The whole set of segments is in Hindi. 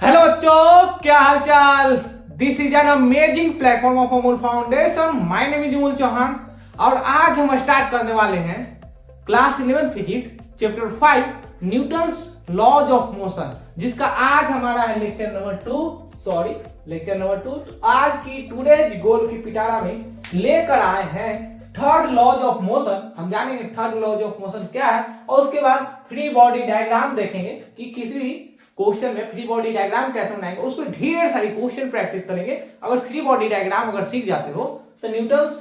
हेलो बच्चों, क्या हाल चाल। This is an amazing platform of Amul foundation. My name is Amul Chauhan और आज हम स्टार्ट करने वाले हैं class 11 physics chapter 5 Newton's laws of motion, जिसका आज हमारा है लेक्चर नंबर 2। तो आज की टुडेज गोल की पिटारा में लेकर आए हैं थर्ड लॉज ऑफ मोशन। हम जानेंगे थर्ड लॉज ऑफ मोशन क्या है और उसके बाद फ्री बॉडी डायग्राम देखेंगे कि किसी क्वेश्चन में फ्री बॉडी डायग्राम कैसे बनाएंगे। उस पर ढेर सारी क्वेश्चन प्रैक्टिस करेंगे। अगर फ्री बॉडी डायग्राम अगर सीख जाते हो तो न्यूटन्स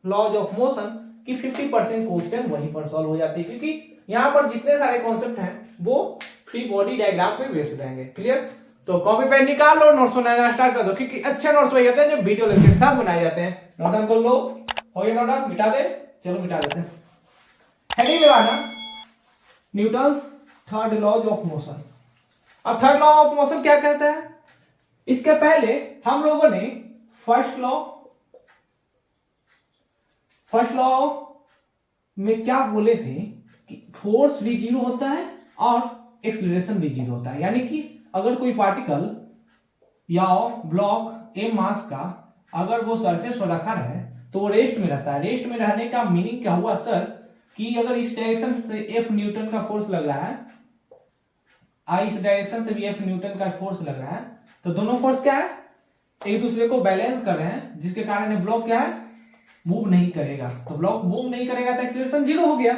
लॉज ऑफ मोशन की 50% क्वेश्चन वहीं पर सॉल्व हो जाती है, क्योंकि यहाँ पर जितने सारे कॉन्सेप्ट हैं वो फ्री बॉडी डायग्राम पे बेस्ड रहेंगे। क्लियर? तो कॉपी पेन निकाल लो, नोट्स बनाना स्टार्ट कर दो, क्योंकि अच्छे नोट्स वही होते हैं जो वीडियो लेक्चर के साथ बनाए जाते हैं। नोट डाउन कर लो, हो गया नोट डाउन, मिटा दे। चलो मिटा देते हैं। हेडिंग लगाना Newton's third laws of motion. अब थर्ड लॉ ऑफ मोशन क्या कहता है? इसके पहले हम लोगों ने फर्स्ट लॉ में क्या बोले थे कि फोर्स भी जीरो होता है और एक्सीलरेशन भी जीरो होता है। यानी कि अगर कोई पार्टिकल या ब्लॉक एम मास का अगर वो सरफेस पर रखा रहे तो वो रेस्ट में रहता है। रेस्ट में रहने का मीनिंग क्या हुआ सर, कि अगर इस डायरेक्शन से एफ न्यूटन का फोर्स लग रहा है, इस डायरेक्शन से भी एफ न्यूटन का फोर्स लग रहा है, तो दोनों फोर्स क्या है, एक दूसरे को बैलेंस कर रहे हैं, जिसके कारण ब्लॉक क्या है, मूव नहीं करेगा। तो ब्लॉक मूव नहीं करेगा तो एक्सीलरेशन जीरो हो गया।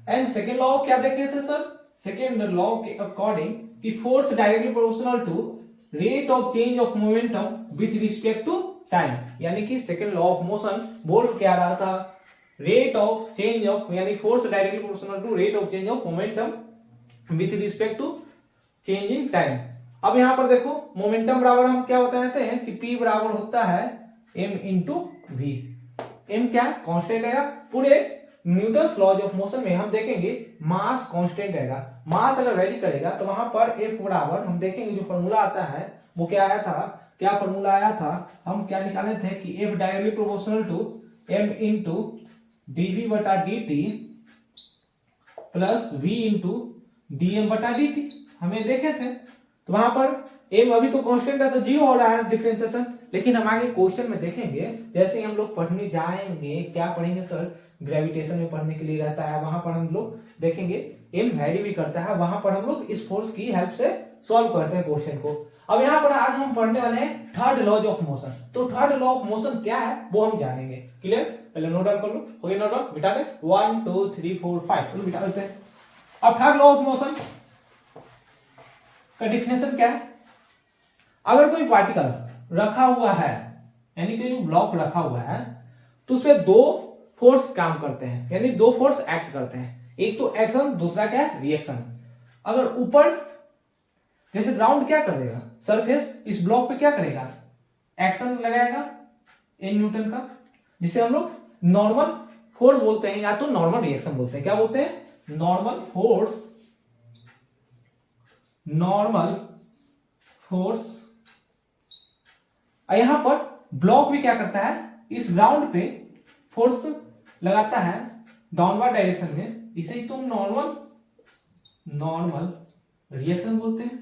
एंड सेकेंड लॉ क्या देखे थे सर? सेकेंड लॉ के अकॉर्डिंग कि force directly proportional to rate of change of momentum with respect to time. यानी कि सेकेंड लॉ ऑफ मोशन बोल क्या रहा था, रेट ऑफ चेंज ऑफ, यानी force directly proportional to rate of change of momentum with respect to change in time. अब यहां पर देखो मोमेंटम बराबर हम क्या बताते हैं कि P बराबर होता है m इंटू वी। m क्या कांस्टेंट है? पूरे न्यूटन्स लॉज ऑफ मोशन में हम देखेंगे मास कांस्टेंट रहेगा। मास अगर वैरी करेगा तो वहां पर F बराबर हम देखेंगे जो फॉर्मूला आता है वो क्या आया था, क्या फॉर्मूला आया था, हम क्या निकाले थे कि F directly proportional to m into dv बटा dt plus v into dm बटा dt हमें देखे थे। तो वहां पर m अभी तो कांस्टेंट है तो जीरो हो रहा है डिफरेंशिएशन, लेकिन हम आगे क्वेश्चन में देखेंगे जैसे ही हम लोग पढ़ने जाएंगे, क्या पढ़ेंगे सर, ग्रेविटेशन में पढ़ने के लिए रहता है, वहां पर हम लोग देखेंगे m वैरी भी करता है, वहां पर हम लोग इस फोर्स की हेल्प से सॉल्व करते हैं क्वेश्चन को। अब यहाँ पर आज हम पढ़ने वाले हैं थर्ड लॉज ऑफ मोशन। तो थर्ड लॉ ऑफ मोशन क्या है वो हम जानेंगे। क्लियर? पहले नोट डाउन कर लो, हो गया नोट डाउन, मिटा दे 1 2 3 4 5, चलो मिटा देते हैं। अब थर्ड लॉ ऑफ मोशन का डिफिनेशन क्या है? अगर कोई पार्टिकल रखा हुआ है, यानी कोई ब्लॉक रखा हुआ है, तो उसमें दो फोर्स काम करते हैं, यानी दो फोर्स एक्ट करते हैं। एक तो एक्शन, दूसरा क्या है, रिएक्शन। अगर ऊपर जैसे ग्राउंड क्या करेगा, सरफेस इस ब्लॉक पे क्या करेगा, एक्शन लगाएगा एन न्यूटन का, जिसे हम लोग नॉर्मल फोर्स बोलते हैं या तो नॉर्मल रिएक्शन बोलते हैं। क्या बोलते हैं? Normal force. Normal force. यहां पर ब्लॉक भी क्या करता है, इस ग्राउंड पे फोर्स लगाता है डाउनवर्ड डायरेक्शन में, इसे ही तुम नॉर्मल रिएक्शन बोलते हैं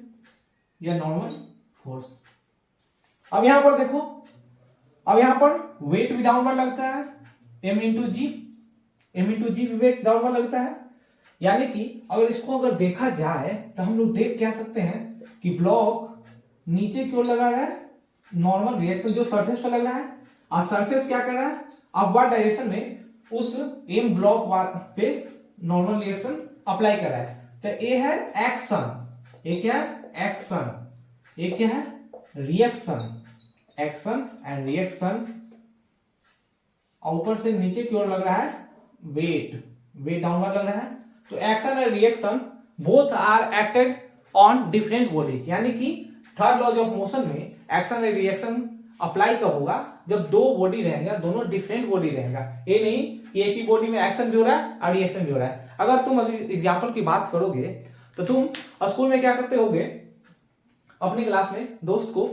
या नॉर्मल फोर्स। अब यहां पर देखो, अब यहां पर वेट भी डाउनवर्ड लगता है, m इंटू जी भी वेट डाउनवर्ड लगता है। यानी कि अगर इसको अगर देखा जाए तो हम लोग देख क्या सकते हैं कि ब्लॉक नीचे की ओर लगा रहा है, नॉर्मल रिएक्शन जो सरफेस पर लग रहा है, और सरफेस क्या कर रहा है, अपवर्ड डायरेक्शन में उस एम ब्लॉक पे नॉर्मल रिएक्शन अप्लाई कर रहा है। तो ये है एक्शन, ये क्या है, एक्शन, ये क्या है, रिएक्शन। Action and reaction. ऊपर से नीचे की ओर लग रहा है वेट डाउनवर्ड लग रहा है। तो action and reaction both are acted on different bodies. यानी कि थर्ड लॉज ऑफ मोशन में एक्शन एंड रिएक्शन अप्लाई कब होगा, जब दो बॉडी रहेंगे, दोनों डिफरेंट बॉडी रहेगा। ये नहीं कि एक ही बॉडी में एक्शन भी हो रहा है और रिएक्शन भी हो रहा है। अगर तुम एग्जांपल की बात करोगे तो तुम स्कूल में क्या करते होगे, अपनी क्लास में दोस्त को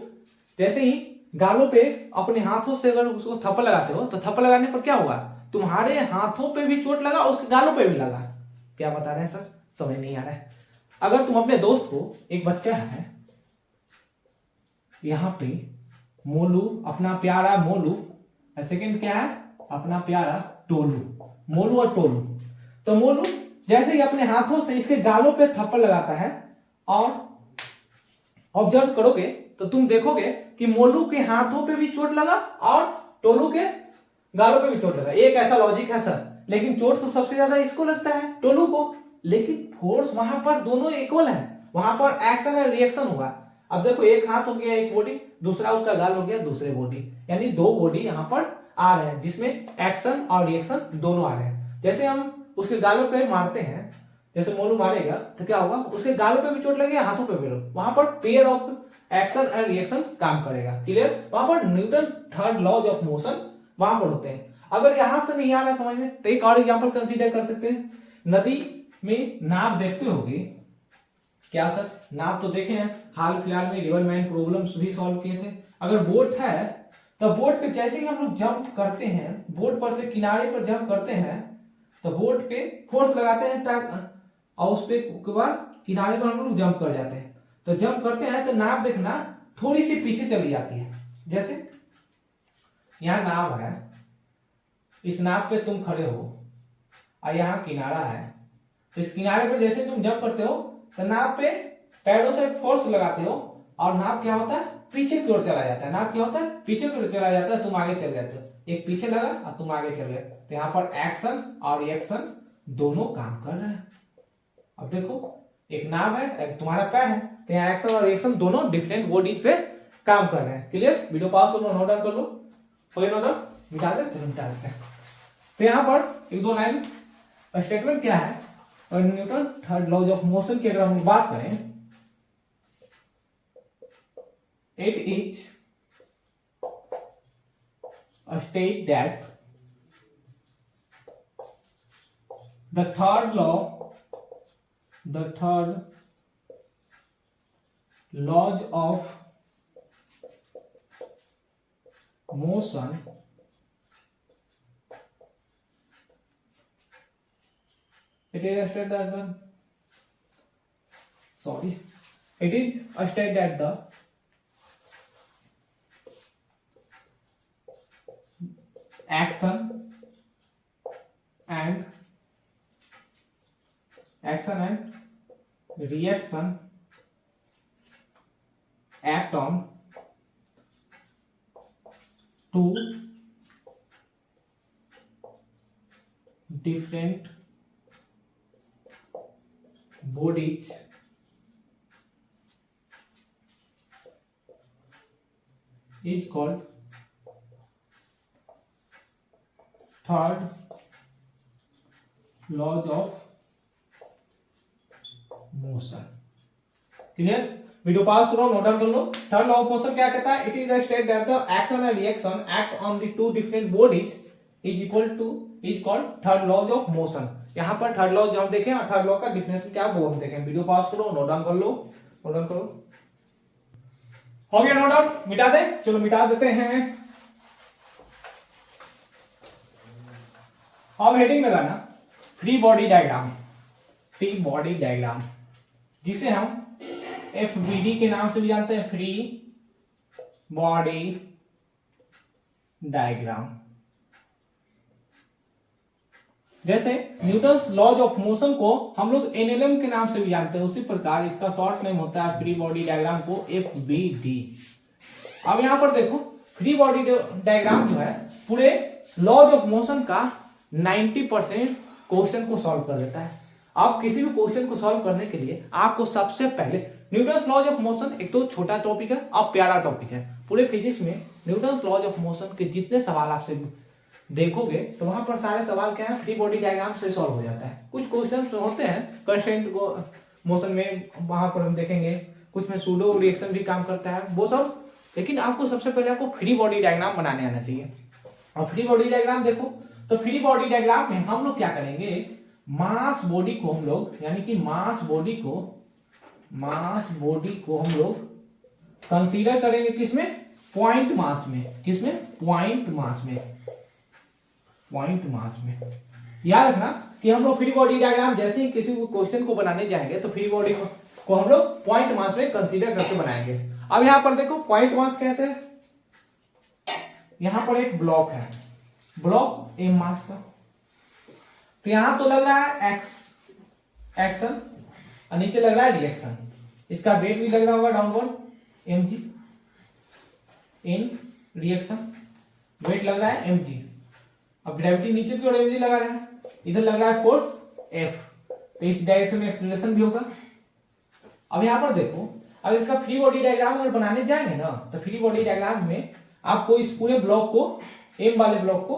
जैसे ही गालों पे अपने हाथों से अगर उसको थप्पड़ लगाते हो तो थप्पड़ लगाने पर क्या होगा, तुम्हारे हाथों पे भी चोट लगा, उसके गालों पे भी लगा। क्या बता रहे हैं सर, समझ नहीं आ रहा है। अगर तुम अपने दोस्त को, एक बच्चा है यहाँ पे मोलू, अपना प्यारा मोलू, सेकंड क्या है, अपना प्यारा टोलू, मोलू और टोलू। तो मोलू जैसे ही अपने हाथों से इसके गालों पे थप्पड़ लगाता है और ऑब्जर्व करोगे तो तुम देखोगे कि मोलू के हाथों पे भी चोट लगा और टोलू के गालों पे भी चोट लगा। एक ऐसा लॉजिक है सर, लेकिन चोट तो सबसे ज्यादा इसको लगता है, टोलू को, लेकिन फोर्स वहां पर दोनों इक्वल है, वहां पर एक्शन और रिएक्शन हुआ। अब देखो एक हाथ हो गया एक बॉडी, दूसरा उसका गाल हो गया दूसरे बॉडी, यानी दो बॉडी यहाँ पर आ रहे हैं जिसमें एक्शन और रिएक्शन दोनों आ रहे हैं। जैसे हम उसके गालों पे मारते हैं, जैसे मोलू मारेगा तो क्या होगा, उसके गालों पे भी चोट लगेगा, हाथों पे भी, वहां पर pair of action and reaction काम करेगा। क्लियर? वहां पर Newton third laws of motion वहां पर होते हैं। अगर यहां से नहीं आ रहा है समझ में तो एक और एग्जांपल कंसीडर कर सकते हैं। नदी में नाव देखते होगे क्या सर, नाव तो देखे हैं, हाल फिलहाल में रिवरमैन प्रॉब्लम्स भी सॉल्व किए थे। अगर बोट है तो बोट पे जैसे ही हम लोग जंप करते हैं, बोट पर से किनारे पर जंप करते हैं तो बोट पे फोर्स लगाते हैं ताकि, और उस पे के बाद किनारे पर हम लोग जंप कर जाते हैं। तो जंप करते हैं तो नाव देखना थोड़ी सी पीछे चली जाती है। जैसे यहाँ नाव है, इस नाव पे तुम खड़े हो और यहाँ किनारा है, तो इस किनारे पर जैसे तुम जंप करते हो तो नाव पे पैरों से फोर्स लगाते हो और नाव क्या होता है, पीछे की ओर चला जाता है। नाव क्या होता है, पीछे की ओर चला जाता है, तुम आगे चल जाते हो। एक पीछे लगा और तुम आगे चल गए, तो यहाँ पर एक्शन और रिएक्शन दोनों काम कर रहे हैं। अब देखो एक नाव है, एक तुम्हारा पैर है, तो यहाँ एक्शन और रिएक्शन दोनों डिफरेंट बॉडीज पे काम कर रहे हैं। क्लियर? वीडियो पास हो, नोट डाउन कर लो, कोई नोट डाउन मिटा देते हैं। तो यहाँ पर एक दो लाइन स्टेटमेंट क्या है, और Newton third laws of motion की अगर हम बात करें, it is a state that the third laws of motion it is a state that the action and reaction act on two different bodies is called third laws of motion. Clear? Video pass करो, नोट डाउन कर लो। थर्ड लॉ ऑफ मोशन क्या कहता है, it is a state that the action and reaction act on the two different bodies is called third laws of motion. यहाँ पर थर्ड लॉ जो हम देखें और थर्ड लॉ का डिफिनेशन क्या वो हम देखें। वीडियो पास करो, नोट डाउन कर लो, नोट डाउन करो। हो गया नोट डाउन? मिटा दे, चलो मिटा देते हैं। अब हेडिंग लगाना free body diagram, free body diagram जिसे हम FBD के नाम से भी जानते हैं, फ्री बॉडी डायग्राम। जैसे न्यूटन्स लॉज ऑफ मोशन को हम लोग NLM के नाम से भी जानते हैं, उसी प्रकार इसका शॉर्ट नेम होता है फ्री बॉडी डायग्राम को FBD। अब यहां पर देखो फ्री बॉडी डायग्राम जो है पूरे लॉज ऑफ मोशन का 90% क्वेश्चन को सॉल्व कर देता है। आप किसी भी क्वेश्चन को सॉल्व करने के लिए आपको सबसे पहले न्यूटन्स लॉज ऑफ मोशन, एक तो छोटा टॉपिक है और प्यारा टॉपिक है। पूरे फिजिक्स में न्यूटन्स लॉज ऑफ मोशन के जितने सवाल आपसे देखोगे तो वहां पर सारे सवाल क्या है, फ्री बॉडी डायग्राम से सॉल्व हो जाता है। कुछ क्वेश्चन होते हैं कंस्ट्रेंट मोशन में, वहां पर हम देखेंगे कुछ में सूडो रिएक्शन भी काम करता है वो सब, लेकिन आपको सबसे पहले आपको फ्री बॉडी डायग्राम बनाने आना चाहिए। और फ्री बॉडी डायग्राम देखो तो फ्री बॉडी डायग्राम में हम लोग क्या करेंगे, मास बॉडी को हम लोग, यानी कि मास बॉडी को हम लोग कंसीडर करेंगे किसमें, पॉइंट मास में। किसमें? पॉइंट मास में। याद रखना कि हम लोग फ्री बॉडी डायग्राम जैसे ही किसी क्वेश्चन को बनाने जाएंगे तो फ्री बॉडी को हम लोग पॉइंट मास में कंसीडर करके बनाएंगे। अब यहां पर देखो पॉइंट मास कैसे, यहां पर एक ब्लॉक है, ब्लॉक एम मास का, तो यहां तो लग रहा है एक्शन और नीचे लग रहा है रिएक्शन, इसका वेट भी लग रहा होगा डाउनवर्ड एम जी, इन रिएक्शन वेट लग रहा है एम जी। अब ग्रेविटी नीचे की ओर एम जी लगा रहा है, इधर लग रहा है फोर्स एफ, तो इस डायरेक्शन में एक्सीलरेशन भी होगा। अब यहां पर देखो अगर इसका फ्री बॉडी डायग्राम अगर बनाने जाएंगे ना, तो फ्री बॉडी डायग्राम में आपको इस पूरे ब्लॉक को, एम वाले ब्लॉक को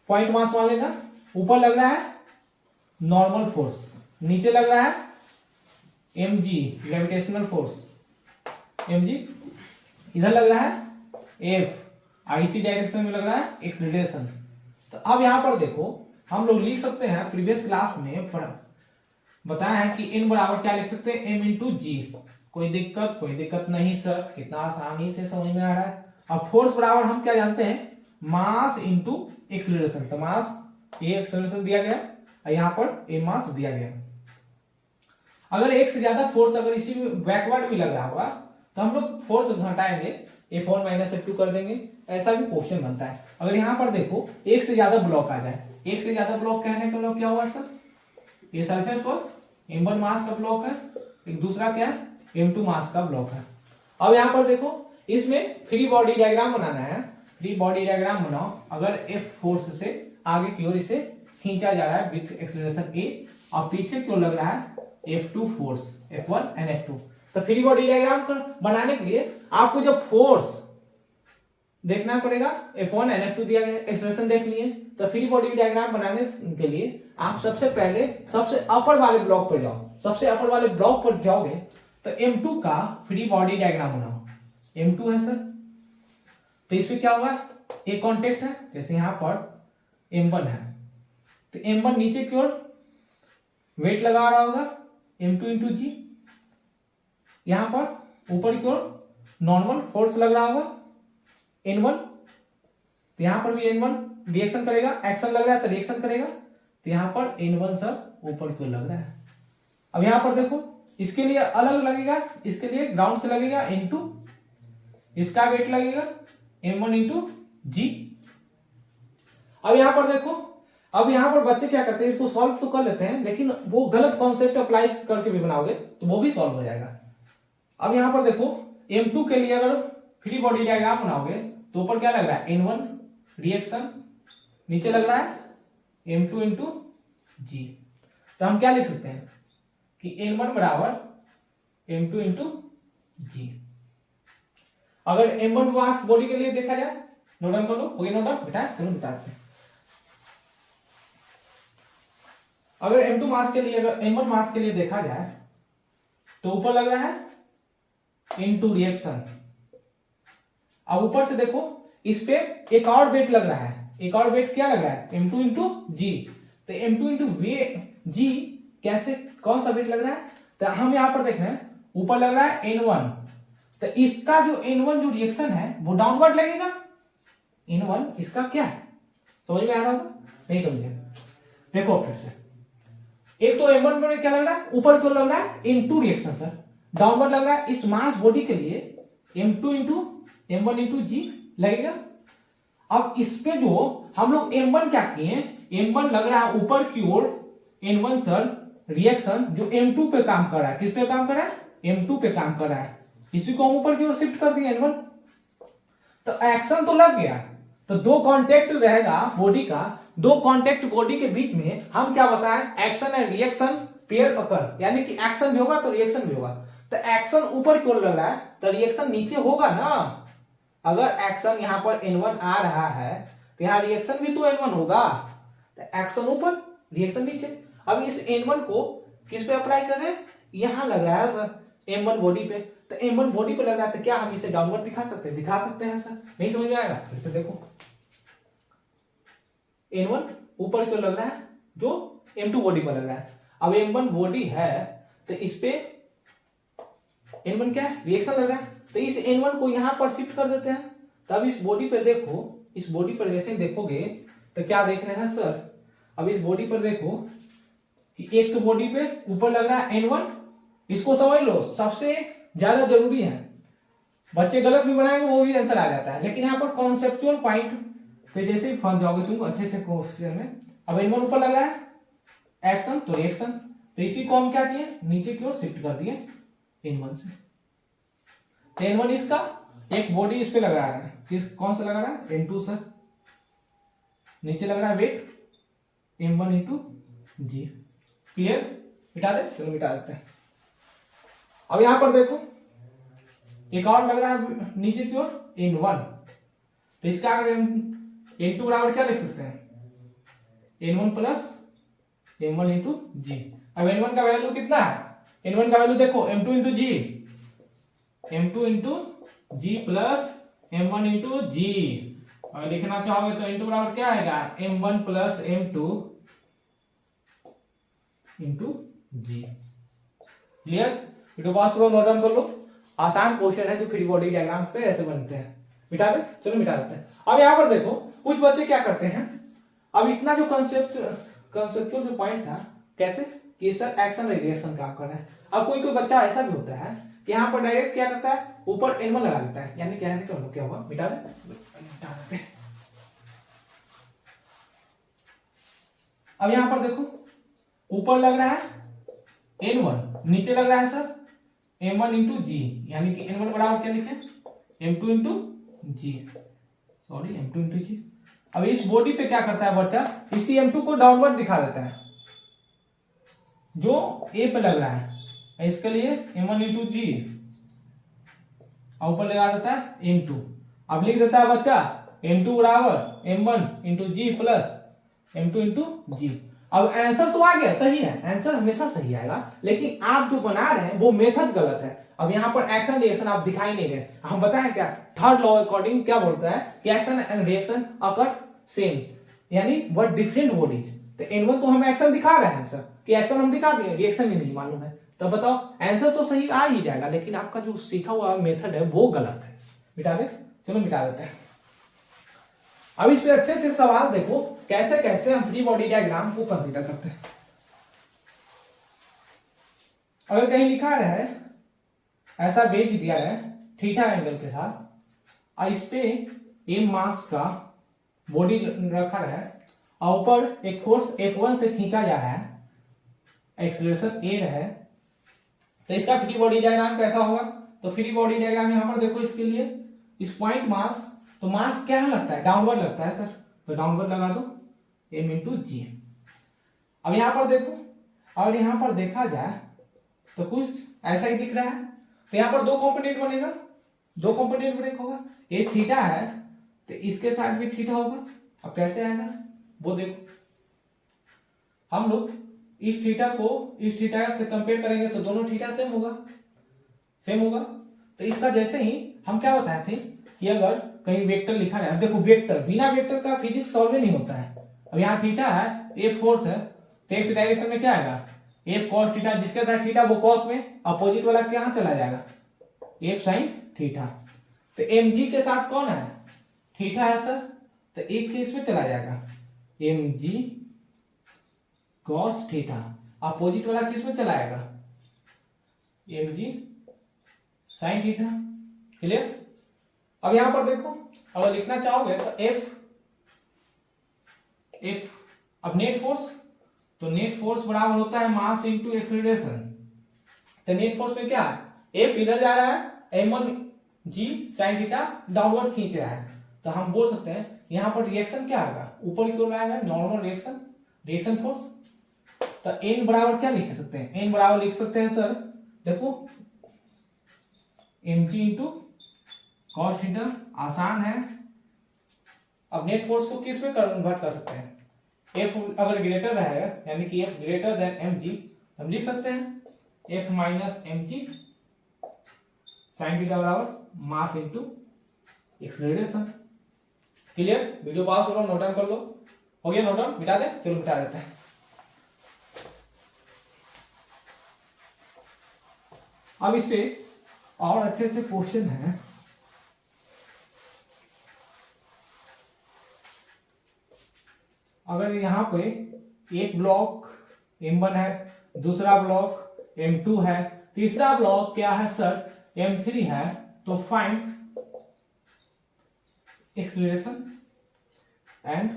पॉइंट मास मान लेना, ऊपर लग रहा है नॉर्मल फोर्स, नीचे लग रहा है M G gravitational force M G, इधर लग रहा है एफ, आईसी डायरेक्शन में लग रहा है एक्सीलरेशन। तो अब यहां पर देखो हम लोग लिख सकते हैं, प्रीवियस क्लास में बताया है कि n बराबर क्या लिख सकते हैं, m इंटू जी। कोई दिक्कत नहीं सर, कितना आसानी से समझ में आ रहा है। अब फोर्स बराबर हम क्या जानते हैं, मास इंटू एक्सीलरेशन, तो मास ये एक्सीलरेशन दिया गया और यहाँ पर ए मास दिया गया। अगर एक से ज्यादा फोर्स अगर इसी में बैकवर्ड भी लग रहा होगा तो हम लोग फोर्स घटाएंगे, F1 माइनस F2 कर देंगे, ऐसा भी क्वेश्चन बनता है। अगर यहाँ पर देखो एक से ज्यादा ब्लॉक आ जाए, एक से ज्यादा ब्लॉक कहने का मतलब क्या हुआ सर, ये सरफेस पर m1 मास का ब्लॉक है, एक दूसरा क्या है m2 मास का ब्लॉक है। अब यहाँ पर देखो इसमें फ्री बॉडी डायग्राम बनाना है, फ्री बॉडी डायग्राम बनाओ। अगर F फोर्स से आगे की ओर इसे खींचा जा रहा है विथ एक्सीलरेशन A और पीछे की ओर लग रहा है F2 force, F1 and F2, तो फ्री बॉडी डायग्राम बनाने के लिए आपको जो फोर्स देखना पड़ेगा, F1 एंड F2 दिया गया, एक्सप्रेशन देख लिए। तो फ्री बॉडी डायग्राम बनाने के लिए आप सबसे पहले सबसे अपर वाले ब्लॉक पर जाओ, सबसे अपर वाले ब्लॉक पर जाओगे तो M2 का फ्री बॉडी डायग्राम बनाओ। M2 है सर, तो इसमें क्या होगा, एक कांटेक्ट है, जैसे यहां पर M1 है, तो M1 नीचे की ओर वेट लगा रहा होगा M2 इंटू जी, यहां पर ऊपर की ओर नॉर्मल फोर्स लग रहा होगा N1, तो यहां पर भी N1 रिएक्शन करेगा, एक्शन लग रहा है तो रिएक्शन करेगा, तो यहां पर N1 सब ऊपर की ओर लग रहा है। अब यहां पर देखो इसके लिए अलग लगेगा, इसके लिए ग्राउंड से लगेगा N2, इसका वेट लगेगा M1 इंटू जी। अब यहां पर देखो, अब यहां पर बच्चे क्या करते हैं, इसको सॉल्व तो कर लेते हैं लेकिन वो गलत कॉन्सेप्ट अप्लाई करके भी बनाओगे तो वो भी सॉल्व हो जाएगा। अब यहां पर देखो M2 के लिए अगर फ्री बॉडी डायग्राम बनाओगे तो ऊपर क्या लग रहा है N1 रिएक्शन, नीचे लग रहा है M2 इंटू जी। तो हम क्या लिख सकते हैं कि N1 बराबर M2 इंटू जी। अगर M1 मास बॉडी के लिए देखा जाए, नोट डाउन कर लो, हो गया नोट डाउन बेटा, चलो बताते हैं। अगर M2 मास के लिए, अगर M1 मास के लिए देखा जाए तो ऊपर लग रहा है इनटू रिएक्शन। अब ऊपर से देखो इस पे एक और वेट लग रहा है, एक और वेट क्या लग रहा है M2 इंटू जी। तो M2 इंटू जी कैसे, कौन सा वेट लग रहा है, तो हम यहां पर देख रहे हैं ऊपर लग रहा है N1, तो इसका जो N1 जो रिएक्शन है वो डाउनवर्ड लगेगा। N1 इसका क्या है, समझ में आ रहा होगा, नहीं समझे, देखो फिर से, एक तो M1 में क्या लग रहा है, ऊपर क्यों लग रहा है N2 रिएक्शन सर, डाउनवर्ड लग रहा है। इस मास बॉडी के लिए M2 इंटू M1 इंटू जी लगेगा। अब इस पे जो हम लोग M1 क्या किए, M1 लग रहा है ऊपर की ओर N1 सर रिएक्शन जो M2 पे काम कर रहा है, किस पे काम कर रहा है M2 पे काम कर रहा है, इसी को हम ऊपर की ओर शिफ्ट कर दिए N1, तो एक्शन तो लग गया। तो दो कांटेक्ट रहेगा बॉडी का, दो कांटेक्ट बॉडी के बीच में हम क्या बताएं, एक्शन एंड रिएक्शन पेयर अकर, यानी कि एक्शन भी होगा तो रिएक्शन भी होगा। तो एक्शन ऊपर की ओर लग रहा है तो रिएक्शन नीचे होगा ना। अगर एक्शन यहां पर N1 आ रहा है तो यहां रिएक्शन भी तो N1 होगा, तो एक्शन ऊपर रिएक्शन नीचे। अब इस N1 को किस पे अप्लाई कर रहे हैं, यहां लग रहा है सर M1 बॉडी पे, तो M1 बॉडी पे लग रहा है तो क्या हम इसे डाउनवर्ड दिखा सकते हैं, दिखा सकते हैं सर, नहीं समझ में आएगा, फिर से देखो N1 ऊपर क्यों लग रहा है, जो M2 बॉडी पर लग रहा है। अब M1 बॉडी है तो इस पे N1 क्या है, रिएक्शन लग रहा है, तो इस N1 को यहां पर शिफ्ट कर देते हैं। तब इस बॉडी पे देखो, इस बॉडी पर जैसे देखोगे तो क्या देख रहे हैं सर, अब इस बॉडी पर देखो कि एक तो बॉडी पे ऊपर लग रहा है N1, इसको समझ लो सबसे ज्यादा जरूरी है। बच्चे गलत भी बनाएंगे वो भी आंसर आ जाता है, लेकिन यहाँ पर कॉन्सेप्चुअल पॉइंट पे जैसे ही फंस जाओगे तुम अच्छे अच्छे क्वेश्चन में। अब N1 ऊपर लग रहा है एक्शन तो रिएक्शन, तो इसी को हम क्या किए नीचे की ओर शिफ्ट कर दिए N1 से। तो N1 इसका एक बॉडी इस पे लग रहा है, किस कौन सा लग रहा है N2 सर, नीचे लग रहा है वेट M1 इंटू जी। क्लियर, मिटा दे, चलो मिटा देते हैं। अब यहां पर देखो एक और लग रहा है नीचे की ओर N1, तो इसका N2 बराबर क्या लिख सकते हैं N1 प्लस M1 इंटू जी। अब N1 का वैल्यू कितना है, N1 का वैल्यू देखो M2 इंटू जी, M2 इंटू जी प्लस M1 इंटू जी। और लिखना चाहोगे तो N2 बराबर क्या आएगा M1 प्लस M2 इंटू जी। क्लियर, वीडियो पास करो, नोट डाउन कर लो। आसान क्वेश्चन है जो फ्री बॉडी डायग्राम पे ऐसे बनते हैं। मिटा दे, चलो मिटा देते हैं। अब यहाँ पर देखो कुछ बच्चे क्या करते हैं, अब इतना जो कंसेप्चुअल जो पॉइंट था कैसे कि सर एक्शन रिएक्शन काम कर रहा है। अब कोई कोई बच्चा ऐसा भी होता है कि यहाँ पर डायरेक्ट क्या करता है ऊपर N1 लगा देता है, यानी क्या है तो क्या हुआ, मिटा दे, मिटा देते हैं। अब यहाँ पर देखो ऊपर लग रहा है N1, नीचे लग रहा है सर M1 इंटू जी, यानी कि N1 बराबर क्या लिखे M2 इंटू जी, सॉरी M2 इंटू जी। अब इस बॉडी पे क्या करता है बच्चा, इसी M2 को डाउनवर्ड दिखा देता है जो A पे लग रहा है, इसके लिए M1 इंटू जी, ऊपर लगा देता है M2। अब लिख देता है बच्चा M2 बराबर M1 इंटू जी प्लस M2 इंटू जी। अब आंसर तो आ गया, सही है, आंसर हमेशा सही आएगा, लेकिन आप जो बना रहे हैं वो मेथड गलत है। अब यहाँ पर एक्शन रिएक्शन आप दिखाई नहीं रहे, हम बताएं क्या, थर्ड लॉ अकॉर्डिंग क्या बोलता है कि action and reaction occur same, यानी बट डिफरेंट बॉडीज। तो N1 तो हम एक्शन दिखा रहे हैं सर कि एक्शन हम दिखा दिए, रिएक्शन ही नहीं मालूम है, तो बताओ आंसर तो सही आ ही जाएगा, लेकिन आपका जो सीखा हुआ मेथड है वो गलत है। मिटा दे, चलो मिटा देते हैं। अब इस पे अच्छे से सवाल देखो कैसे कैसे हम फ्री बॉडी डायग्राम को कंसीडर करते हैं। अगर कहीं लिखा है ऐसा बेच दिया है थीटा एंगल के साथ, और इस पे ए मास का बॉडी रखा है और ऊपर एक फोर्स F1 से खींचा जा रहा है, एक्सीलरेशन ए है, तो इसका फ्री बॉडी डायग्राम कैसा होगा। तो फ्री बॉडी डायग्राम यहां पर देखो, इसके लिए इस पॉइंट मास, तो मास क्या लगता है डाउनवर्ड लगता है सर, तो डाउनवर्ड लगा दो M इंटू जी। अब यहां पर देखो, और यहां पर देखा जाए तो कुछ ऐसा ही दिख रहा है, तो यहां पर दो कंपोनेंट बनेगा, दो कंपोनेंट ब्रेक होगा, ये थीटा है तो इसके साथ भी थीटा होगा। अब कैसे आएगा वो देखो, हम लोग इस थीटा को इस थीटा से कंपेयर करेंगे तो दोनों थीटा सेम होगा, सेम होगा। तो इसका जैसे ही हम क्या बताए थे कि अगर कहीं वेक्टर लिखा है, देखो वेक्टर बिना वेक्टर का फिजिक्स सॉल्व नहीं होता है। अब यहाँ थीटा है, ए फोर्स है, तो एक्स डायरेक्शन में क्या आएगा एफ कॉस थीटा, जिसके साथ थीटा वो कॉस में, अपोजिट वाला कहाँ चला जाएगा एफ साइन थीटा। तो एम जी के साथ कौन है थीटा है सर, तो एक के इसमें चला जाएगा M G cos theta, opposite वाला किस में चला आएगा M G sine theta. Clear. अब यहां पर देखो, अगर लिखना चाहोगे तो एफ अब नेट फोर्स, तो नेट फोर्स बराबर होता है मास इंटू एक्सीलरेशन। तो नेट फोर्स में क्या है एफ इधर जा रहा है, m1 जी साइन थीटा डाउनवर्ड खींच रहा है, तो हम बोल सकते हैं यहां पर रिएक्शन क्या आएगा ऊपर की ओर आएगा नॉर्मल रिएक्शन, रिएक्शन फोर्स। तो n बराबर क्या लिख सकते हैं, n बराबर लिख सकते हैं सर देखो mg इंटू कॉस थीटा, आसान है। अब नेट फोर्स को किस में कन्वर्ट कर सकते हैं, F अगर ग्रेटर रहेगा यानी कि F ग्रेटर देन mg, हम लिख सकते हैं F minus mg sine theta बराबर mass into acceleration. Clear. Video pass हो रहा, नोट डाउन कर लो। हो गया नोट डाउन, मिटा दे, चलो मिटा देते हैं। अब इस पे और अच्छे अच्छे क्वेश्चन हैं। अगर यहाँ पे एक ब्लॉक M1 है, दूसरा ब्लॉक M2 है, तीसरा ब्लॉक क्या है सर M3 है, तो तो find acceleration and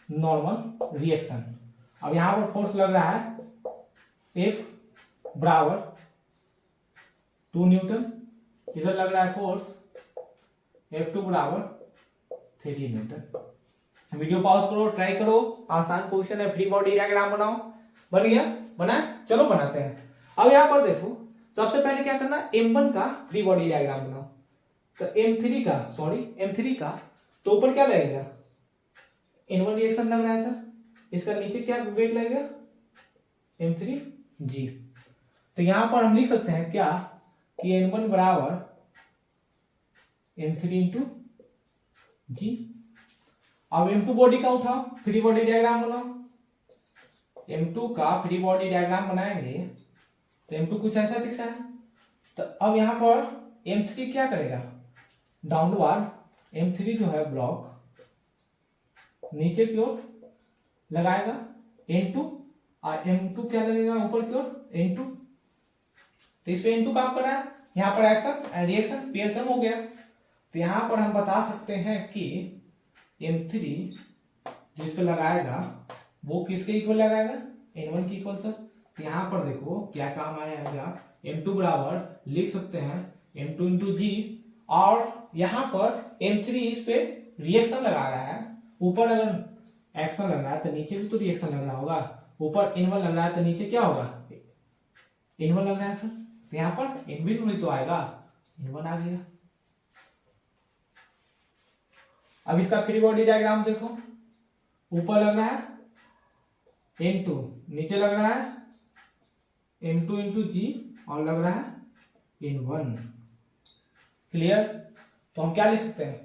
normal reaction. अब यहां पर फोर्स लग रहा है F बराबर 2 न्यूटन, इधर लग रहा है फोर्स F2 बराबर 3 न्यूटन। वीडियो पॉज करो, ट्राई करो, आसान क्वेश्चन है, फ्री बॉडी डायग्राम बनाओ। बन गया? बना? चलो बनाते हैं। अब यहां पर देखो, सबसे पहले क्या करना, M1 का फ्री बॉडी डायग्राम बनाओ। तो M3 का तो ऊपर क्या लगेगा, N1 रिएक्शन लग रहा है सर, इसका नीचे क्या वेट लगेगा, M3G। तो यहां पर हम लिख सकते हैं क्या कि N1 बराबर M3 इंटू जी। अब M2 बॉडी का उठाओ, फ्री बॉडी डायग्राम बनाओ। M2 का फ्री बॉडी डायग्राम बनाएंगे तो M2 कुछ ऐसा दिख रहा है। तो अब यहां पर M3 क्या करेगा, डाउनवर्ड M3 जो है ब्लॉक नीचे की ओर लगाएगा N2, और M2 क्या लगेगा ऊपर की ओर N2। तो इस पे N2 काम कर रहा है, यहाँ पर एक्शन एंड रिएक्शन पीएसएम हो गया। तो यहाँ पर हम बता सकते हैं कि M3 जिस पे लगाएगा वो किसके इक्वल लगाएगा, N1 के इक्वल सर। तो यहाँ पर देखो क्या काम आएगा, M2 बराबर लिख सकते हैं M2 इंटू जी, और यहाँ पर M3 इस पे रिएक्शन लगा रहा है, ऊपर अगर एक्शन लग रहा है तो नीचे भी तो रिएक्शन लग रहा होगा। ऊपर N1 लग रहा है तो नीचे क्या होगा, N1 लग रहा है सर। तो यहाँ पर N1 तो आएगा, N1 आ गया। अब इसका फ्री बॉडी डायग्राम देखो, ऊपर लग रहा है N2, नीचे लग रहा है M2 इंटू जी, और लग रहा है N1। क्लियर? तो हम क्या लिख सकते हैं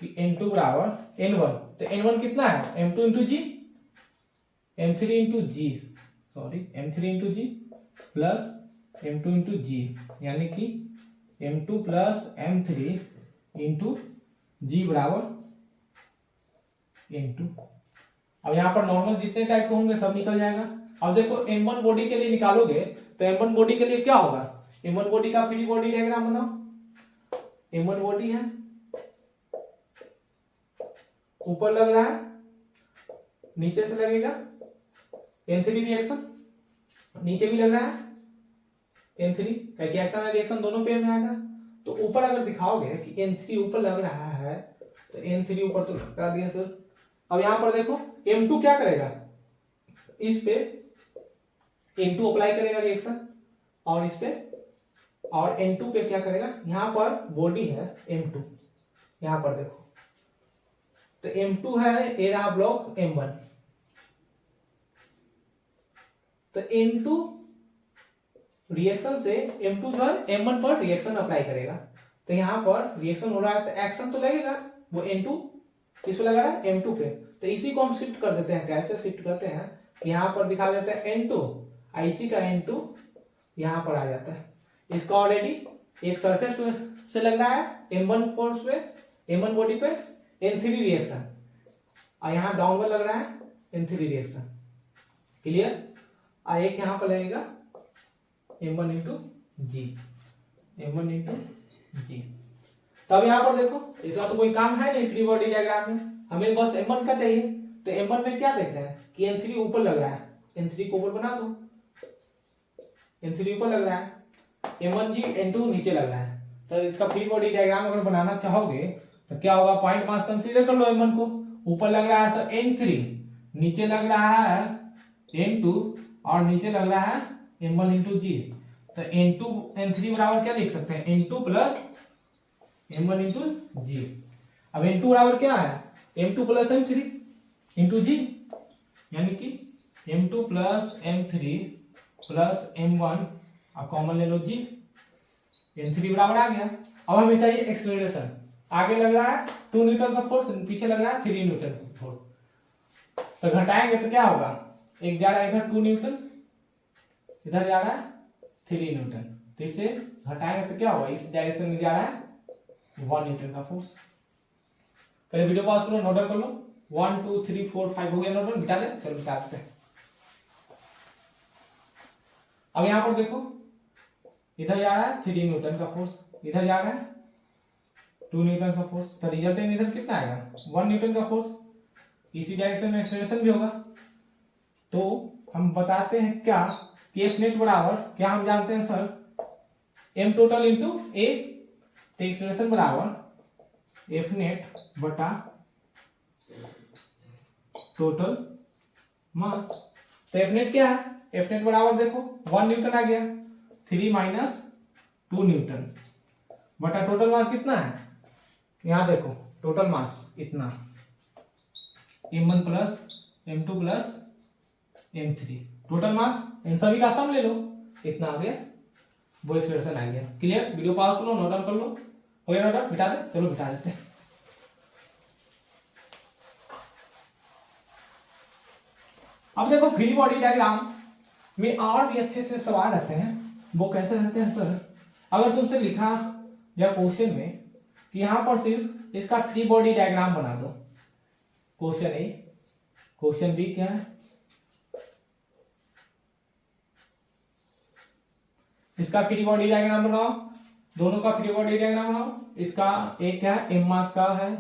कि N2 बराबर N1, तो N1 कितना है, M2 इंटू जी, M3 इंटू जी, M3 इंटू जी प्लस M2 इंटू जी, यानी कि M2 प्लस M3 इंटू जी बराबर N2। अब यहाँ पर नॉर्मल जितने टाइप के होंगे सब निकल जाएगा। अब देखो M1 बॉडी के लिए निकालोगे तो M1 बॉडी के लिए क्या होगा, M1 बॉडी का फ्री बॉडी डायग्राम बनाओ। M1 बॉडी है, ऊपर लग रहा है, नीचे से लगेगा N3 रिएक्शन, नीचे भी लग रहा है N3, क्योंकि एक्शन और रिएक्शन दोनों पेज में आएगा। तो ऊपर अगर दिखाओगे कि N3 ऊपर लग रहा है तो N3 ऊपर तो लगा दिया सर। अब यहां पर देखो M2 क्या करेगा, इस पे N2 अप्लाई करेगा रिएक्शन, और इस पे, और N2 पे क्या करेगा, यहां पर बॉडी है M2, यहां पर देखो तो M2 है एरा ब्लॉक M1, तो N2 रिएक्शन से M2 जो है M1 पर रिएक्शन अप्लाई करेगा। तो यहां पर रिएक्शन हो रहा है तो एक्शन तो लगेगा, वो N2 किस पे लगा रहा है, M2 पे। तो इसी को हम शिफ्ट कर देते हैं, कैसे शिफ्ट करते हैं, यहाँ पर दिखा देते हैं N2, इसी का N2 यहाँ पर आ जाता है। इसका ऑलरेडी एक सरफेस से लग रहा है M1 फोर्स पे, M1 बॉडी पे N3 रिएक्शन, और यहाँ डाउनवर्ड लग रहा है N3 रिएक्शन। क्लियर? और एक यहाँ पर लगेगा M1 इंटू जी, M1 इंटू जी। तब यहाँ पर देखो इसका तो कोई काम है नहीं फ्री बॉडी डायग्राम में, हमें बस M1 का चाहिए। तो M1 में क्या देख रहे हैं कि N3 ऊपर लग रहा है, N3 को ऊपर बना दो, N3 ऊपर लग रहा है, M1G N2 नीचे लग रहा है। तो इसका फ्री बॉडी डायग्राम अगर बनाना चाहोगे तो क्या होगा, पॉइंट मास कंसीडर कर लो। M1 को ऊपर लग रहा है सर N3, नीचे लग रहा है N2, और नीचे लग रहा है M1 इंटू जी। तो N2 N3 बराबर क्या लिख सकते हैं, N2 प्लस M1 इंटू जी। अब N2 बराबर क्या है, M2 प्लस M3 इंटू जी, यानी कि M2 plus M3 plus M1, अब कॉमन ले लो जी, N3 बराबर आ गया। अब हमें चाहिए एक्सेलरेशन, आगे लग रहा है 2 न्यूटन का फोर्स, पीछे लग रहा है 3 न्यूटन का फोर्स। तो घटाएंगे तो क्या होगा, एक जा रहा है इधर 2 न्यूटन, इधर जा रहा है 3 न्यूटन, तो इसे घटाएंगे तो क्या होगा, इस डायरेक्शन में जा रहा है 1 न्यूटन का फोर्स। पहले वीडियो पॉज करो, नोट डाउन कर लो। 1 2 3 4 5 हो गया नोट डाउन, मिटा दे, चलो मिटा देते हैं। अब यहां पर देखो इधर जा रहा है 3 न्यूटन का फोर्स, इधर जा रहा है 2 न्यूटन का फोर्स, तो रिजल्टेंट इधर कितना आएगा 1 न्यूटन का फोर्स, इसी डायरेक्शन में एक्सेलरेशन भी होगा। तो हम बताते हैं क्या कि एफ नेट बराबर क्या हम जानते हैं सर, एम टोटल इंटू ए, तो एक्सेलरेशन बराबर एफ नेट बटा टोटल मास। तो एफ नेट क्या है, एफ नेट बराबर देखो 1 न्यूटन आ गया, 3 माइनस 2 न्यूटन बटा टोटल मास कितना है, यहां देखो टोटल मास इतना m1 plus m2 plus m3, total mass इन सभी का सम ले लो, इतना आ गया, वो एक्सप्रेशन आ गया। क्लियर, वीडियो पॉज कर लो, नोट डाउन कर लो, हो गया नोट डाउन, बिठा दे, चलो बिठा देते हैं। अब देखो फ्री बॉडी डायग्राम में और भी अच्छे अच्छे सवाल रहते हैं, वो कैसे रहते हैं सर, अगर तुमसे लिखा या क्वेश्चन में कि यहां पर सिर्फ इसका फ्री बॉडी डायग्राम बना दो, क्वेश्चन ए, क्वेश्चन बी क्या है, इसका फ्री बॉडी डायग्राम बनाओ, दोनों का फ्री बॉडी डायग्राम बनाओ, इसका ए क्या है एम मास का है,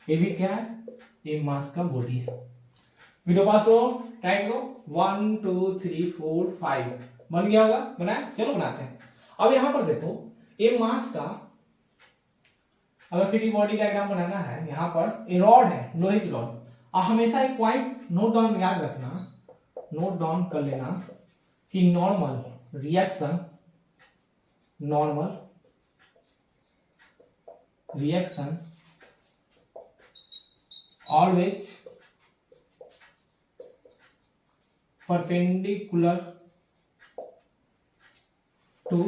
ए भी क्या है एम मास का बॉडी है। वीडियो पास करो, टाइम दो, 1 2 3 4 5 बन गया होगा, बनाए, चलो बनाते हैं। अब यहां पर देखो एम मास का अगर फ्री बॉडी डायग्राम बनाना है, यहां पर ए रॉड है, लोहे की रॉड, और हमेशा एक पॉइंट नोट डाउन याद रखना, नोट डाउन कर लेना कि normal reaction always perpendicular to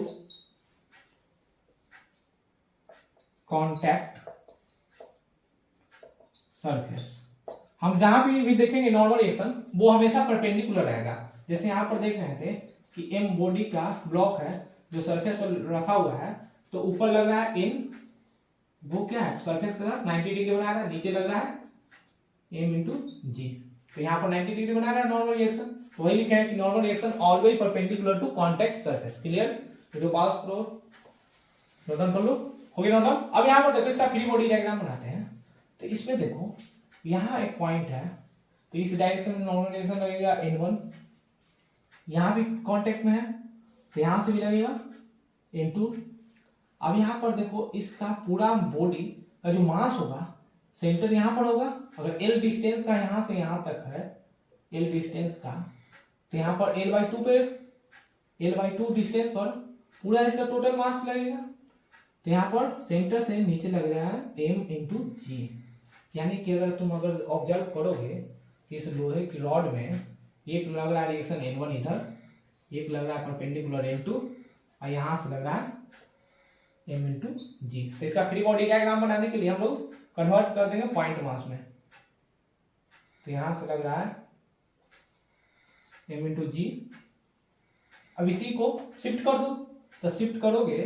contact surface. हम जहां भी देखेंगे नॉर्मल रिएक्शन वो हमेशा परपेंडिकुलर रहेगा। जैसे यहां पर देख रहे थे कि एम बॉडी का ब्लॉक है जो सरफेस पर रखा हुआ है, तो ऊपर लग रहा है एन, वो क्या है सरफेस के साथ 90 डिग्री बना रहा है, नीचे लग रहा है एम इंटू जी, तो यहाँ पर 90 डिग्री बना रहा है नॉर्मल रिएक्शन, तो वही लिखा है कि normal reaction always perpendicular to contact surface. Clear, video pass करो, नोट डाउन कर लो, हो गया नोट डाउन। अब यहाँ पर देखो इसका फ्री बॉडी डायग्राम बनाते हैं, तो इसमें देखो यहाँ एक पॉइंट है, तो इस डायरेक्शन में नॉर्मल रिएक्शन लगेगा N1, यहाँ भी कांटेक्ट में है तो यहाँ से भी लगेगा N2। अब यहाँ पर देखो इसका पूरा बॉडी का जो मास होगा सेंटर यहाँ पर होगा, अगर L डिस्टेंस का यहाँ से यहाँ तक है, L डिस्टेंस का, तो यहाँ पर L/2 पे, L/2 डिस्टेंस पर पूरा इसका टोटल मास लगेगा, तो यहाँ पर सेंटर से नीचे लग रहा है M इंटू जी। यानी कि अगर ऑब्जर्व करोगे कि इस लोहे की रॉड में एक लग रहा है रिएक्शन N1 इधर, एक लग रहा है परपेंडिकुलर N2, और यहाँ से लग रहा है M इंटू जी। तो इसका फ्री बॉडी डायग्राम बनाने के लिए हम लोग कन्वर्ट कर देंगे पॉइंट मास में, तो यहाँ से लग रहा है M इंटू जी। अब इसी को शिफ्ट कर दो, तो शिफ्ट करोगे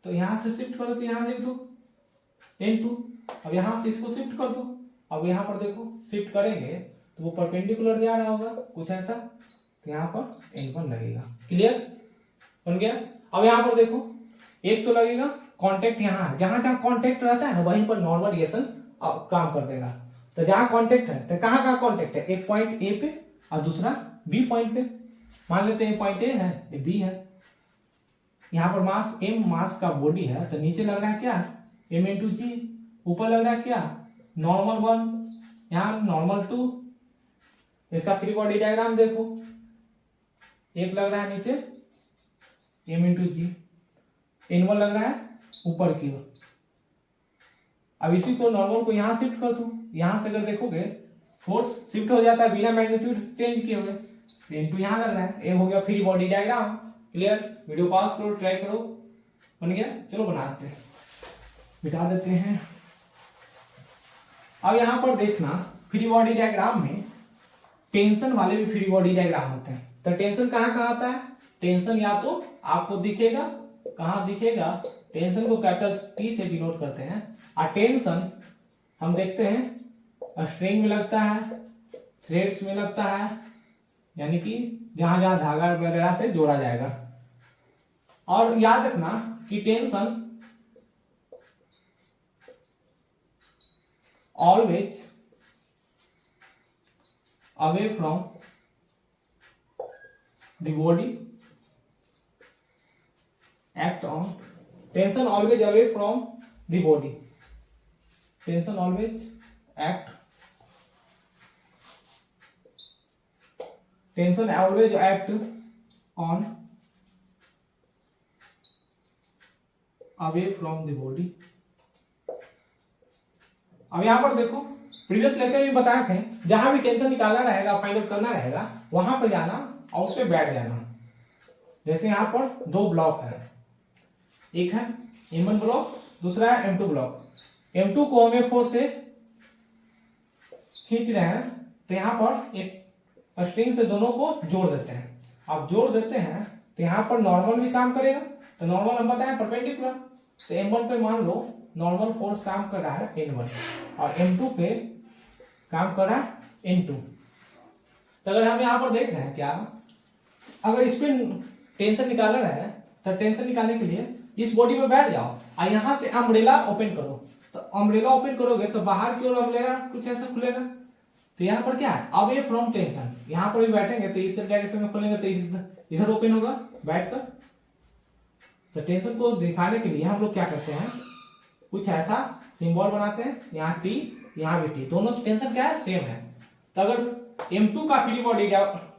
तो यहाँ से शिफ्ट करो तो यहाँ लिख दो N2, अब यहाँ से इसको शिफ्ट कर दो, अब यहाँ पर देखो शिफ्ट करेंगे तो वो परपेंडिकुलर जा रहा होगा कुछ ऐसा, तो यहाँ पर N1 लगेगा। क्लियर, बन गया। अब यहाँ पर देखो एक तो लगेगा कांटेक्ट, यहाँ है, जहां जहां कांटेक्ट रहता है ना वहीं पर नॉर्मल रिएक्शन काम कर देगा। तो जहां कांटेक्ट है तो कहाँ कहाँ कांटेक्ट है, एक पॉइंट ए पे और दूसरा बी पॉइंट पे, मान लेते हैं पॉइंट ए है, ये बी है, यहाँ पर मास एम मास का बॉडी है, तो नीचे लग रहा है क्या एम इंटू जी, ऊपर लग रहा है क्या नॉर्मल 1, यहाँ नॉर्मल 2। इसका फ्री बॉडी डायग्राम देखो, एक लग रहा है नीचे एम इंटू जी, N1 लग रहा है ऊपर की ओर। अब इसी को नॉर्मल को यहाँ शिफ्ट कर दो, यहाँ से अगर देखोगे फोर्स शिफ्ट हो जाता है बिना मैग्नीट्यूड चेंज किए हुए, N2 यहाँ लग रहा है, ये हो गया free body diagram. Clear, video pause करो, ट्राई करो, बन गया, चलो बनाते हैं, बिठा देते हैं। अब यहाँ पर देखना फ्री बॉडी डायग्राम में टेंशन वाले भी फ्री बॉडी डायग्राम होते हैं, तो टेंशन कहाँ कहाँ आता है, टेंशन या तो आपको दिखेगा, कहाँ दिखेगा, टेंशन को कैपिटल T से डिनोट करते हैं, और टेंशन हम देखते हैं स्ट्रिंग में लगता है, थ्रेड्स में लगता है, यानी कि जहां जहां धागा वगैरह से जोड़ा जाएगा। और याद रखना कि tension always away from the body, act on tension always away from the body, tension always act, tension always act on away from the body। अब यहां पर देखो प्रीवियस लेक्चर में बताए थे जहां भी टेंशन निकालना रहेगा, फाइंड आउट करना रहेगा, वहां पर जाना और उस पर बैठ जाना। जैसे यहां पर दो ब्लॉक है, एक है M1 ब्लॉक, दूसरा है M2 ब्लॉक। M2 को हमें फोर्स से खींच रहे हैं तो यहाँ पर एक स्ट्रिंग से दोनों को जोड़ देते हैं। अब जोड़ देते हैं तो यहाँ पर नॉर्मल भी काम करेगा, तो नॉर्मल हम बताएं परपेंडिकुलर, तो M1 पे मान लो नॉर्मल फोर्स काम कर रहा है N1 और M2 पे काम कर रहा है N2। तो अगर हम यहाँ पर देख रहे हैं क्या, अगर इस पे टेंशन निकालना है तो टेंशन निकालने के लिए इस बॉडी पे बैठ जाओ और यहाँ से अम्ब्रेला ओपन करो, तो अम्ब्रेला ओपन करोगे तो बाहर की ओर अम्ब्रेला कुछ ऐसा खुलेगा। तो यहाँ पर क्या है, अवे फ्रॉम टेंशन, यहाँ पर भी बैठेंगे तो इस डायरेक्शन में खोलेंगे तो इधर ओपन होगा बैठकर। तो टेंशन को दिखाने के लिए हम लोग क्या करते हैं, कुछ ऐसा सिंबल बनाते हैं, यहाँ टी यहाँ भी टी, दोनों टेंशन क्या है सेम है। तो अगर M2 का फ्री बॉडी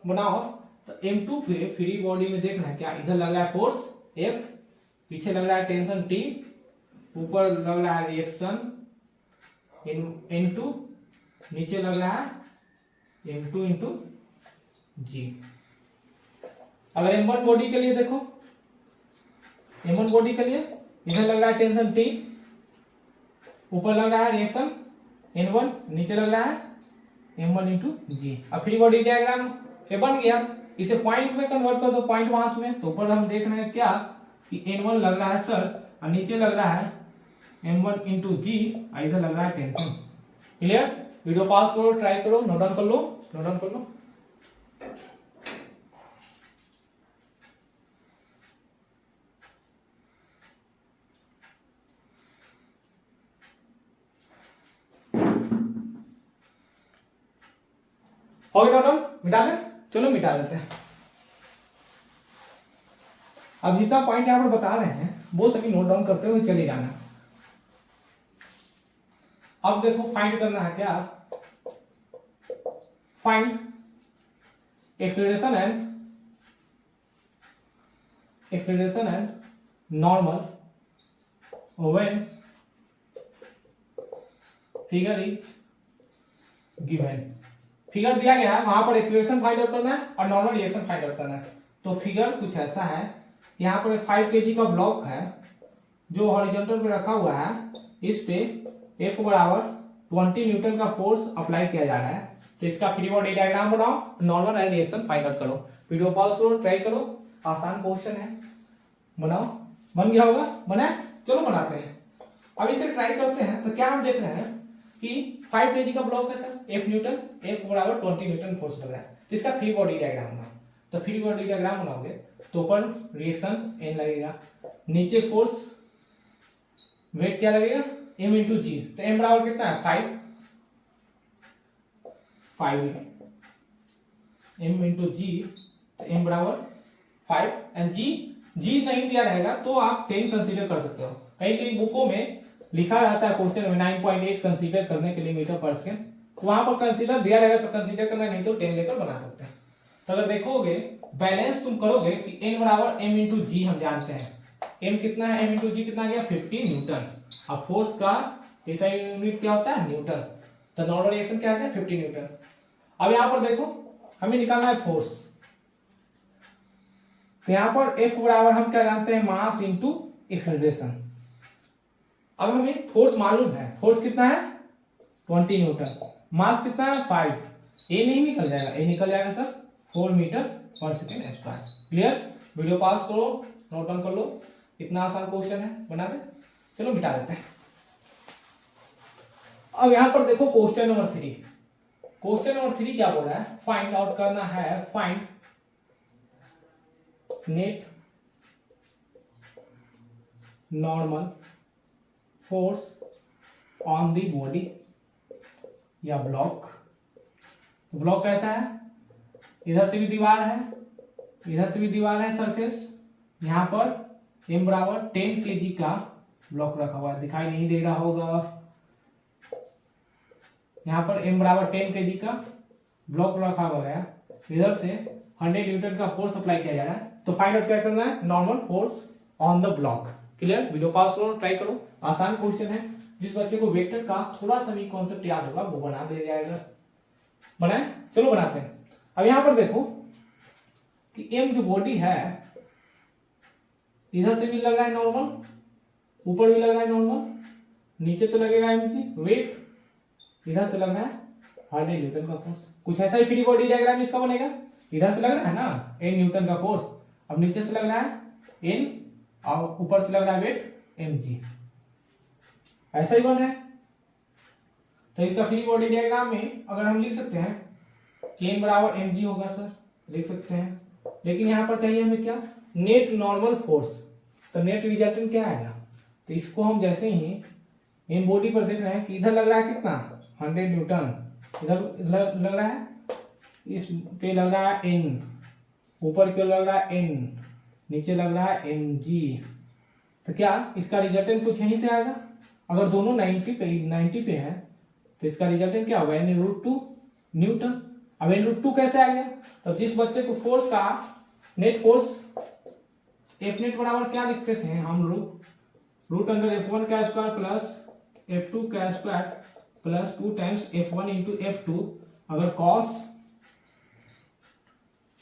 बनाओ तो M2 पे फ्री बॉडी में देखना है क्या, इधर लग रहा है फोर्स F, पीछे लग रहा है टेंशन T, ऊपर लग रहा है रिएक्शन N2, नीचे लग रहा है M2 इंटू G। अगर M1 बॉडी के लिए देखो, M1 बॉडी के लिए इधर लग रहा है टेंशन T, ऊपर लग रहा है रिएक्शन N1, नीचे लग रहा है M1 इंटू G। अब फ्री बॉडी डायग्राम ये बन गया, इसे पॉइंट में कन्वर्ट कर दो, पॉइंट मास में। तो ऊपर हम देख रहे हैं क्या कि N1 लग रहा है सर और नीचे लग रहा है M1 इंटू G और इधर लग रहा है टेंशन। क्लियर? वीडियो पास करो, ट्राई करो, नोट डाउन कर लो, नोट डाउन कर लो। हो गया नोट डाउन? मिटा दे, चलो मिटा देते हैं। अब जितना पॉइंट यहाँ पर बता रहे हैं वो सभी नोट डाउन करते हुए चले जाना। अब देखो फाइंड करना है क्या, find acceleration and normal when figure is given. Figure दिया गया है, वहां पर एक्सेलरेशन फाइंड आउट करना है और नॉर्मल रिएक्शन फाइंड आउट करना है। तो फिगर कुछ ऐसा है, यहाँ पर 5 kg का ब्लॉक है जो हॉरिजॉन्टल पे रखा हुआ है, इस पे F बराबर 20 न्यूटन का फोर्स अप्लाई किया जा रहा है। तो इसका फ्री बॉडी डायग्राम बनाओ, normal and reaction find out करो। वीडियो पॉज करो, ट्राई करो, आसान क्वेश्चन है, बनाओ। बन गया होगा? बना? चलो बनाते हैं। अब इसे ट्राई करते हैं। तो क्या हम देख रहे हैं कि 5 kg का ब्लॉक है सर, F न्यूटन, F बराबर 20 न्यूटन फोर्स लग रहा है। तो इसका फ्री बॉडी डायग्राम बनाओ। तो फ्री बॉडी डायग्राम बनाओगे तो ऊपर रिएक्शन N लगेगा, नीचे फोर्स वेट क्या लगेगा M इंटू G। तो M बराबर कितना है 5 M इंटू G, तो M बराबर 5 एंड G नहीं दिया रहेगा तो आप 10 कंसीडर कर सकते हो। कई कई बुकों में लिखा रहता है क्वेश्चन में 9.8 कंसीडर करने के लिए मीटर पर सेकेंड, तो वहां पर कंसीडर दिया रहेगा तो कंसीडर करना, नहीं तो 10 लेकर बना सकते हैं। तो अगर देखोगे बैलेंस तुम करोगे कि N बराबर M इंटू G हम जानते हैं, M कितना है, M इंटू G कितना गया 50 न्यूटन। अब फोर्स का ऐसा यूनिट क्या होता है न्यूटन, तो नॉर्मल रिएक्शन क्या है 50 न्यूटन। अब यहाँ पर देखो हमें निकालना है फोर्स, तो यहाँ पर F बराबर हम क्या जानते हैं मास इंटू एक्सेलरेशन। अब हमें फोर्स मालूम है, फोर्स कितना है 20 न्यूटन, मास कितना है 5, ए नहीं निकल जाएगा, ए निकल जाएगा सर 4 मीटर पर second square. Clear? Video pass करो, नोट डाउन कर लो, इतना आसान क्वेश्चन है, बना दे। चलो मिटा देते हैं। अब यहां पर देखो क्वेश्चन नंबर 3। क्वेश्चन नंबर 3 क्या बोल रहा है, फाइंड आउट करना है, find net normal force on the body या ब्लॉक। तो ब्लॉक कैसा है, इधर से भी दीवार है, इधर से भी दीवार है सरफेस, यहाँ पर m बराबर 10 kg का ब्लॉक रखा हुआ है, दिखाई नहीं दे रहा होगा, यहाँ पर m बराबर 10 kg का ब्लॉक रखा हुआ है, इधर से 100 न्यूटन का फोर्स अप्लाई किया जा रहा है। तो फाइंड आउट क्या करना है, normal force on the block. Clear, video pass करो, ट्राई करो, आसान क्वेश्चन है, जिस बच्चे को वेक्टर का थोड़ा सा भी कॉन्सेप्ट याद होगा वो बना दे जाएगा। बनाए, चलो बनाते हैं। अब यहाँ पर देखो कि m जो बॉडी है इधर से भी लग रहा है नॉर्मल, ऊपर भी लग रहा है नॉर्मल, नीचे तो लगेगा mg वेट, इधर से लग रहा है 100 न्यूटन का फोर्स। कुछ ऐसा ही फ्री बॉडी डायग्राम इसका बनेगा, इधर से लग रहा है ना n न्यूटन का फोर्स, अब नीचे से लग रहा है n और ऊपर से लग रहा है वेट mg, ऐसा ही बन रहा है। तो इसका फ्री बॉडी डायग्राम में अगर हम लिख सकते हैं कि n बराबर mg होगा सर, लिख सकते हैं, लेकिन यहाँ पर चाहिए हमें क्या, नेट नॉर्मल फोर्स। तो नेट रिजल्टेंट क्या आएगा, तो इसको हम जैसे ही m बॉडी पर देख रहे हैं कि इधर लग रहा है कितना 100 न्यूटन, इधर लग रहा है, इस पे लग रहा है n, ऊपर क्यों लग रहा है n, नीचे लग रहा है mg। तो क्या इसका रिजल्टेंट कुछ यहीं से आएगा, अगर दोनों 90 पे है तो इसका रिजल्टेंट क्या होगा n√2 न्यूटन। अब n√2 कैसे आ गया, तो जिस बच्चे को फोर्स का नेट फोर्स F नेट बराबर क्या लिखते थे हम लोग, √f1 का स्क्वायर प्लस f2 का square plus 2 times f1 into f2, अगर cos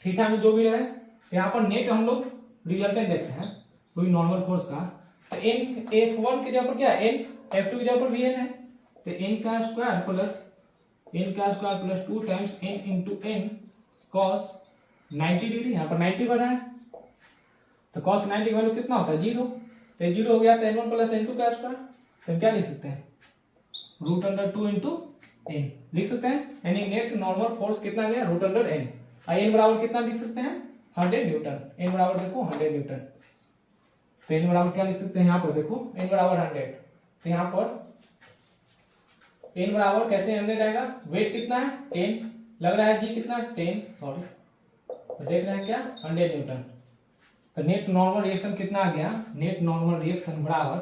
थीटा में जो भी रहे, तो यहाँ पर नेट हम लोग रिजल्टेंट देखते हैं कोई नॉर्मल फोर्स का, तो n f1 की जगह पर क्या है n, f2 की जगह पर भी n है, तो n का square plus 2 times n into n cos 90 degree, यहाँ पर 90 बना है, तो cos 90 की वैल्यू कितना होता है 0, तो 0 हो गया, तो n1 प्लस n2 का स्क्वायर, तो क्या लिख सकते हैं √2 इंटू n लिख सकते हैं, यानी नेट नॉर्मल फोर्स कितना गया √n। n बराबर कितना लिख सकते हैं 100 न्यूटन, n बराबर देखो 100 न्यूटन, तो n बराबर क्या लिख सकते हैं यहाँ पर देखो n बराबर 100, तो यहाँ पर n बराबर कैसे 100 आएगा, वेट कितना है 10, लग रहा है जी कितना 10 सॉरी, तो देख रहे हैं क्या 100 न्यूटन। तो नेट नॉर्मल रिएक्शन कितना आ गया, नेट नॉर्मल रिएक्शन बराबर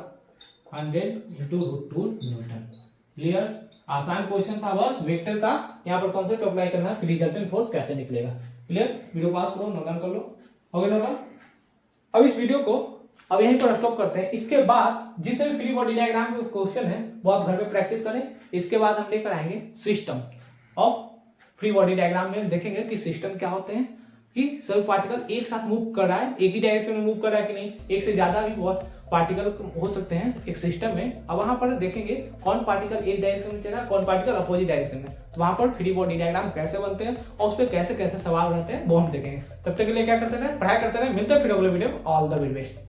100 इंटू √2 न्यूटन। क्लियर, आसान क्वेश्चन था, बस वेक्टर का यहाँ पर कॉन्सेप्ट अप्लाई करना कि रिजल्टेंट फोर्स कैसे निकलेगा। क्लियर, वीडियो पास करो, नोट डाउन कर लो, हो गया नोट डाउन। अब इस वीडियो को अब यहीं पर स्टॉप करते हैं, इसके बाद जितने भी फ्री बॉडी डायग्राम के क्वेश्चन है वो आप घर पे प्रैक्टिस करें। इसके बाद हम लेकर आएंगे system of free body diagram में, देखेंगे कि सिस्टम क्या होते हैं, कि सभी पार्टिकल एक साथ मूव कर रहा है, एक ही डायरेक्शन में मूव कर रहा है कि नहीं, एक से ज्यादा भी बहुत पार्टिकल हो सकते हैं एक सिस्टम में। अब वहां पर देखेंगे कौन पार्टिकल एक डायरेक्शन में चल रहा है, कौन पार्टिकल अपोजिट डायरेक्शन में, तो वहां पर फ्री बॉडी डायग्राम कैसे बनते हैं और उस पर कैसे कैसे सवाल रहते हैं वो हम देखेंगे। तब तक के लिए क्या करते रहे, पढ़ाई करते रहे, मिलते हैं फिर अगले वीडियो में। All the very best.